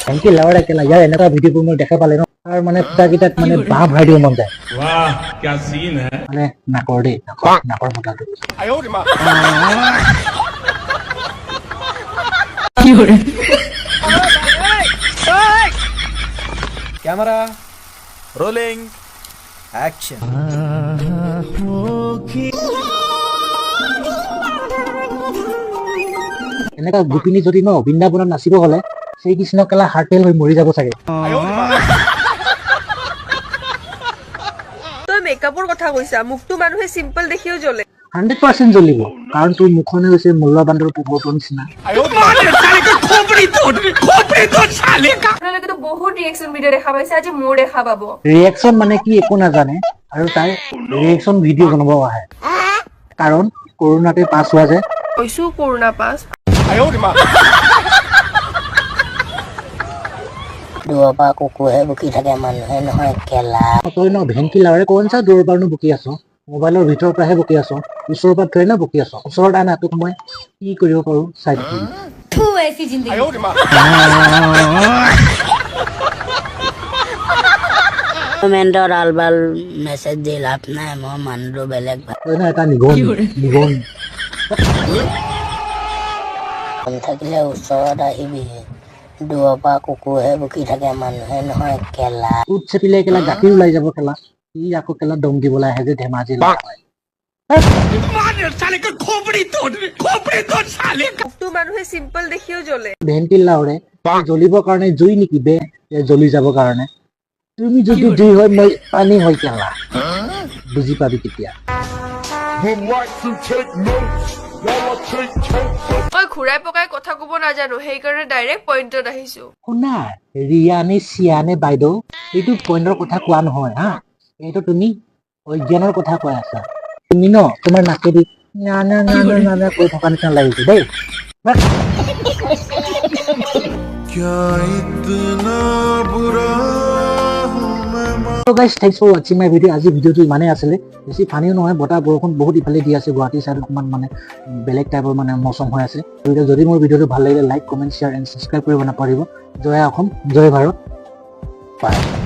Thank you लवड़ा केला यार এনেকা ভিডিওবোৰ মই দেখা পালে ন আৰু মানে ফুটাকিটাত মানে বাহ ভৰাই দিব মন যায় वाह क्या सीन है মানে নাকৰ দেই নাকৰ ফুটাটো कैमरा रोलिंग एक्शन এনেকা গোপিনী যদি ন বৃন্দাবনত নাচিব হলে সেই কৃষ্ণ কেলা হাৰ্টেল হৈ মৰি যাব চাগে তই মেকআপৰ কথা কৈছা মুখটো মানুহে সিম্পল দেখিও জ্বলে 100% জ্বলিব কাৰণ তোৰ মুখনে হৈছে মূল্যবানৰ পোহৰৰ নিচিনা আপোনালোকে তো বহুত ৰিয়েকচন ভিডিঅ' দেখা পাইছে আজি মোৰ দেখা পাব ৰিয়েকচন মানে কি একো নাজানে আৰু তাই ৰিয়েকচন ভিডিঅ' বনাব আহে কাৰণ কৰোনাতে পাছ হোৱা যে কৈছো কৰোনা পাছ দুৰপা কুকুৰে বুকি থাকে মানুহে নহয় কেলা তই ন ভেংকি লাওৰে কোন চা দূৰৰ পৰা বকি আছ মোবাইলৰ ভিতৰৰ পৰাহে বকি আছ ওচৰৰ পৰা থৈ না বকি আছ ওচৰত আনা তোক মই কি কৰিব পাৰো চাই দিম থু এসি জিন্দগি কমেন্টৰ আলবাল মেছেজ দি লাভ নাই মই মানুহটো বেলেগ তই না এটা নিগন থাকিলে ওচৰত আহিবি দুৰপা কুকুৰে বুকি থাকে মানুহে নহয় কেলা উঠ চেপিলে কেলা গাখীৰ ওলাই যাব কেলা ই আকৌ কেলা দম দিবলৈ আহে যে ধেমাজি লগাই মুখটো মানুহে সিম্পল দেখিও জ্বলে ভেংকি লাওৰে জ্বলিবৰ কাৰণে জুই নেকি বে জ্বলি যাবৰ কাৰণে তুমি যদি জুই হয় মই পানী হয় কেলা বুজি পাবি কেতিয়া মই ঘূৰাই পকাই কথা ক'ব নাজানো সেইকাৰণে ডাইৰেক্ট পইণ্টত আহিছো শুনা ৰিয়ানে চিয়ানে বাইদেউ এইটো পইণ্টৰ কথা কোৱা নহয় হা এইটো তুমি অজ্ঞানৰ কথা কৈ আছা তুমি ন তোমাৰ নাকেদি না না না না না না কৈ থকা নিচিনা লাগিছে দেই So guys, thanks for watching my video. আজি ভিডিওটো ইমানেই আছিলে বেছি ফানিও নহয় বতাহ বৰষুণ বহুত ইফালে দি আছে গুৱাহাটী চাইডত অকণমান মানে বেলেগ টাইপৰ মানে মৌচম হৈ আছে যদি মোৰ ভিডিওটো ভাল লাগিলে like comment share and subscribe কৰিব নাপাহৰিব জয় অসম জয় ভাৰত বাই